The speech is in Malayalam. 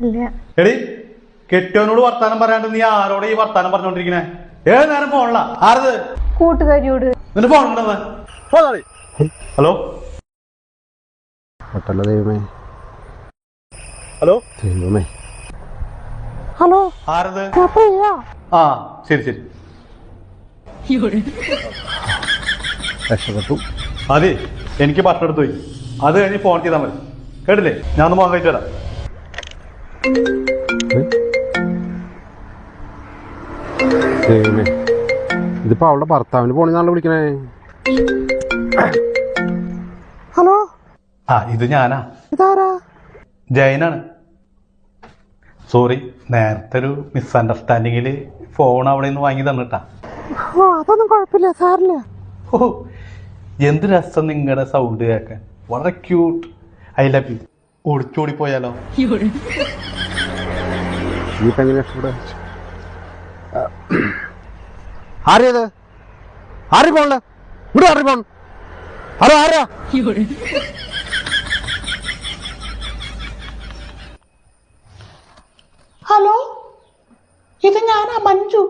എടി കെട്ടിയോനോട് വർത്താനം പറയാണ്ട് നീ ആരോടെ ഈ വർത്താനം പറഞ്ഞോണ്ടിരിക്കണേ? ഏത് നേരം ഫോണില്ല. ആരത്? കൂട്ടുകാരിയോട്. നിന്റെ ഫോൺ ഉണ്ടെന്ന്. ഹലോ ദൈവമേ. ഹലോ ദൈവമേ. ഹലോ ആരത്? ആ ശരി ശരി രക്ഷപ്പെട്ടു. അതെ, എനിക്ക് ഭക്ഷണം എടുത്തു പോയി. അത് കഴിഞ്ഞ് ഫോൺ ചെയ്താൽ മതി. കേട്ടില്ലേ? ഞാൻ ഒന്ന് മോൻ കഴിച്ചു തരാം. ദൈവമേ, ഇതിപ്പോ അവളുടെ ഭർത്താവിന് ഫോണിന്നാണല്ലോ വിളിക്കണേ. ഹലോ ആ ഇത് ഞാനാ, ഇതാരാ? ജയനാണ്. സോറി, നേരത്തെ ഒരു മിസ്അണ്ടർസ്റ്റാൻഡിങ്ങില് ഫോൺ അവിടെ നിന്ന് വാങ്ങി തന്നിട്ടാ. അതൊന്നും കുഴപ്പമില്ല, സാറില്ല. ഓ എന്ത് രസം നിങ്ങളുടെ സൗണ്ട് കേൾക്കാൻ. വളരെ ക്യൂട്ട്. I love you. ഒളിച്ചോടി പോയാലോ? ഇനിയിപ്പോ എങ്ങനെ രക്ഷപ്പെടാ? ആരേത്? ആര് പോണില്ല? ഇവിടെ ആര് പോൺ? ഹലോ ആരാ? ഹലോ, ഇത് ഞാനാ, മഞ്ജു.